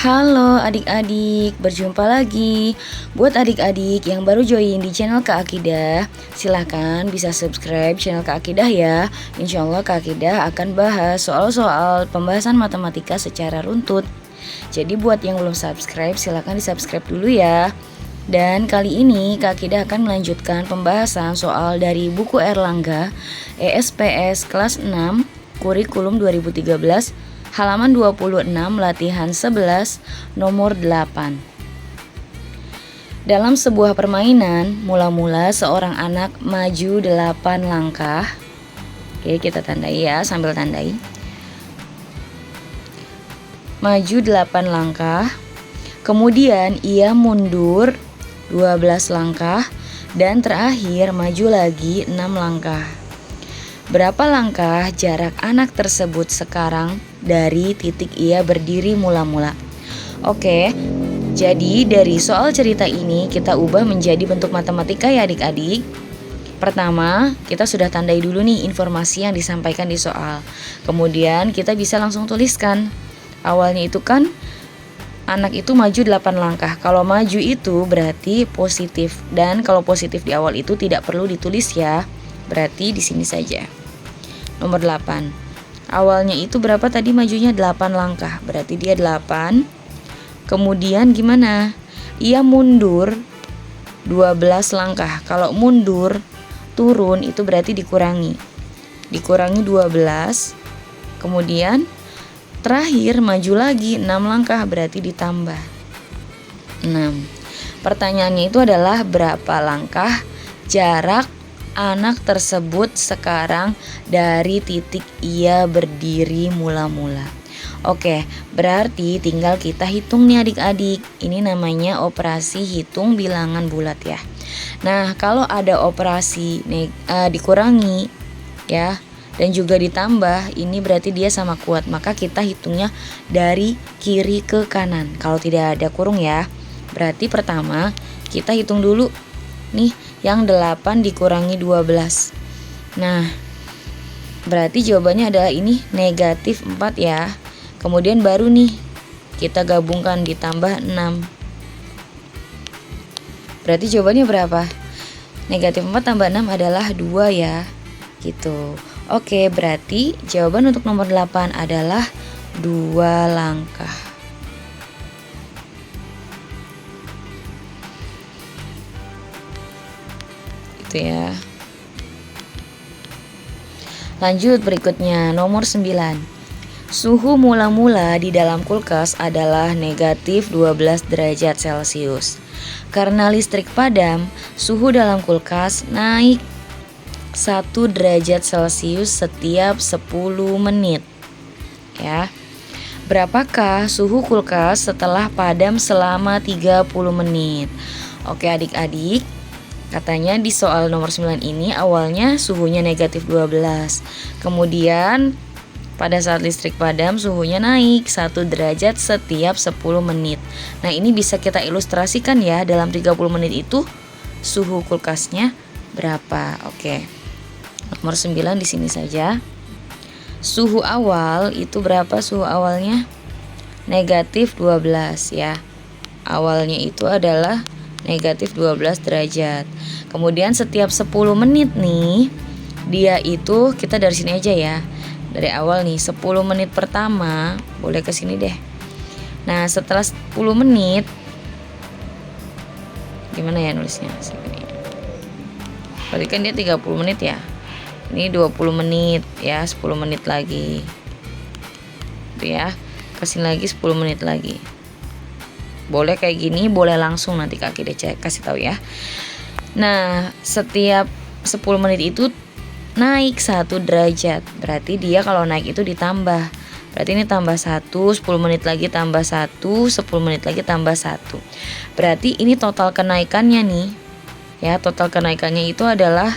Halo adik-adik, berjumpa lagi. Buat adik-adik yang baru join di channel Kak Akidah, silahkan bisa subscribe channel Kak Akidah ya. Insya Allah Kak Akidah akan bahas soal-soal pembahasan matematika secara runtut. Jadi buat yang belum subscribe, silahkan di subscribe dulu ya. Dan kali ini Kak Akidah akan melanjutkan pembahasan soal dari buku Erlangga ESPS kelas 6 Kurikulum 2013 halaman 26 latihan 11 nomor 8. Dalam sebuah permainan, mula-mula seorang anak maju 8 langkah. Oke, kita tandai ya, sambil tandai. Maju 8 langkah. Kemudian ia mundur 12 langkah dan terakhir maju lagi 6 langkah. Berapa langkah jarak anak tersebut sekarang dari titik ia berdiri mula-mula? Oke, jadi dari soal cerita ini kita ubah menjadi bentuk matematika ya adik-adik. Pertama, kita sudah tandai dulu nih informasi yang disampaikan di soal. Kemudian kita bisa langsung tuliskan. Awalnya itu kan anak itu maju 8 langkah. Kalau maju itu berarti positif. Dan kalau positif di awal itu tidak perlu ditulis ya. Berarti di sini saja. Nomor 8. Awalnya itu berapa tadi majunya? 8 langkah. Berarti dia 8. Kemudian gimana? Ia mundur 12 langkah. Kalau mundur turun itu berarti dikurangi. Dikurangi 12. Kemudian terakhir maju lagi 6 langkah berarti ditambah 6. Pertanyaannya itu adalah berapa langkah jarak anak tersebut sekarang dari titik ia berdiri mula-mula. Oke, berarti tinggal kita hitung nih adik-adik. Ini namanya operasi hitung bilangan bulat ya. Nah, kalau ada operasi dikurangi ya dan juga ditambah, ini berarti dia sama kuat. Maka kita hitungnya dari kiri ke kanan. Kalau tidak ada kurung ya. Berarti pertama kita hitung dulu nih yang 8 dikurangi 12. Nah, berarti jawabannya adalah ini negatif 4 ya. Kemudian baru nih kita gabungkan ditambah 6. Berarti jawabannya berapa? Negatif 4 tambah 6 adalah 2 ya. Gitu. Oke, berarti jawaban untuk nomor 8 adalah 2 langkah. Gitu ya. Lanjut berikutnya, nomor 9. Suhu mula-mula di dalam kulkas adalah negatif 12 derajat Celcius. Karena listrik padam, suhu dalam kulkas naik 1 derajat Celcius setiap 10 menit. Ya. Berapakah suhu kulkas setelah padam selama 30 menit? Oke adik-adik, katanya di soal nomor 9 ini awalnya suhunya negatif 12. Kemudian pada saat listrik padam suhunya naik 1 derajat setiap 10 menit. Nah, ini bisa kita ilustrasikan ya, dalam 30 menit itu suhu kulkasnya berapa. Oke. Nomor 9 di sini saja. Suhu awal itu berapa suhu awalnya? Negatif 12 ya. Awalnya itu adalah negatif 12 derajat. Kemudian setiap 10 menit nih, dia itu kita dari sini aja ya. Dari awal nih 10 menit pertama, boleh ke sini deh. Nah, setelah 10 menit gimana ya nulisnya? Berarti kan dia 30 menit ya. Ini 20 menit ya, 10 menit lagi. Itu ya. Kasih lagi 10 menit lagi. Boleh kayak gini, boleh langsung nanti Kak Akidah kasih tahu ya. Nah, setiap 10 menit itu naik 1 derajat. Berarti dia kalau naik itu ditambah. Berarti ini tambah 1, 10 menit lagi tambah 1, 10 menit lagi tambah 1. Berarti ini total kenaikannya nih. Ya, total kenaikannya itu adalah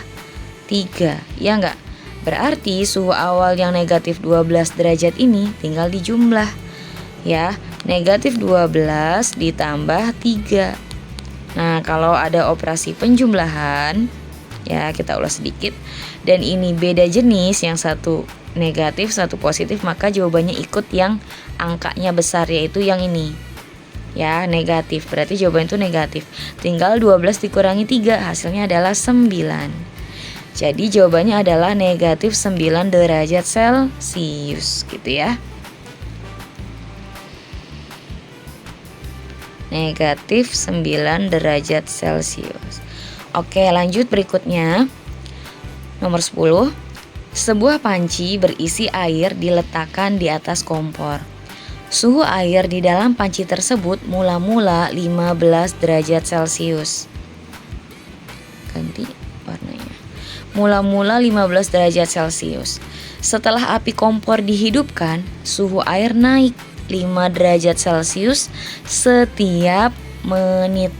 3. Ya enggak? Berarti suhu awal yang negatif 12 derajat ini tinggal dijumlah. Ya, negatif 12 ditambah 3. Nah, kalau ada operasi penjumlahan, ya kita ulas sedikit, dan ini beda jenis, yang satu negatif satu positif, maka jawabannya ikut yang angkanya besar, yaitu yang ini. Ya, negatif. Berarti jawaban itu negatif. Tinggal 12 dikurangi 3, hasilnya adalah 9. Jadi jawabannya adalah negatif 9 derajat Celcius gitu ya. Negatif 9 derajat Celcius. Oke, lanjut berikutnya. Nomor 10. Sebuah panci berisi air diletakkan di atas kompor. Suhu air di dalam panci tersebut mula-mula 15 derajat Celcius. Ganti warnanya. Mula-mula 15 derajat Celcius. Setelah api kompor dihidupkan, suhu air naik 5 derajat Celcius setiap menit.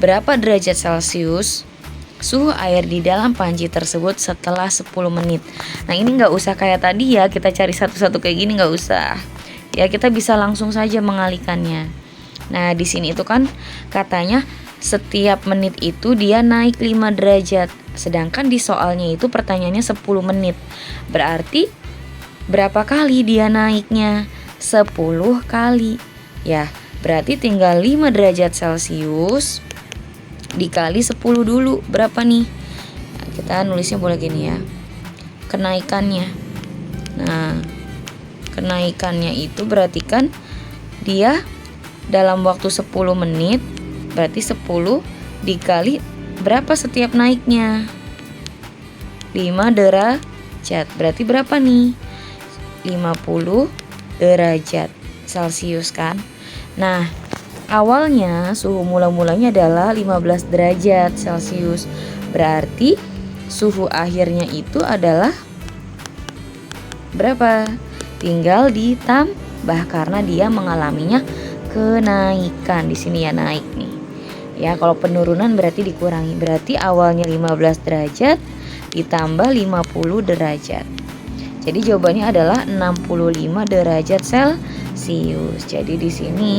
Berapa derajat Celcius suhu air di dalam panci tersebut setelah 10 menit? Nah, ini nggak usah kayak tadi ya, kita cari satu-satu kayak gini, nggak usah. Ya, kita bisa langsung saja mengalihkannya. Nah, di sini itu kan katanya setiap menit itu dia naik 5 derajat. Sedangkan di soalnya itu pertanyaannya 10 menit. Berarti berapa kali dia naiknya? 10 kali. Ya, berarti tinggal 5 derajat Celcius dikali 10 dulu. Berapa nih? Nah, kita nulisnya boleh gini ya. Kenaikannya. Nah, kenaikannya itu berarti kan dia dalam waktu 10 menit, berarti 10 dikali berapa setiap naiknya? 5 derajat. Berarti berapa nih? 50 derajat Celcius kan. Nah, awalnya suhu mula-mulanya adalah 15 derajat Celcius. Berarti suhu akhirnya itu adalah berapa? Tinggal ditambah karena dia mengalaminya kenaikan. Di sini ya naik nih. Ya, kalau penurunan berarti dikurangi. Berarti awalnya 15 derajat ditambah 50 derajat. Jadi jawabannya adalah 65 derajat Celcius. Jadi di sini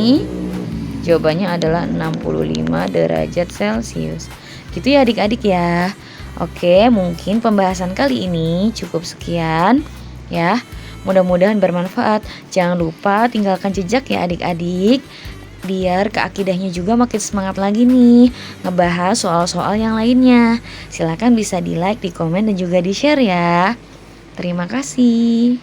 jawabannya adalah 65 derajat Celcius. Gitu ya adik-adik ya. Oke, mungkin pembahasan kali ini cukup sekian ya. Mudah-mudahan bermanfaat. Jangan lupa tinggalkan jejak ya adik-adik, biar keakidahnya juga makin semangat lagi nih ngebahas soal-soal yang lainnya. Silahkan bisa di like, di komen, dan juga di share ya. Terima kasih.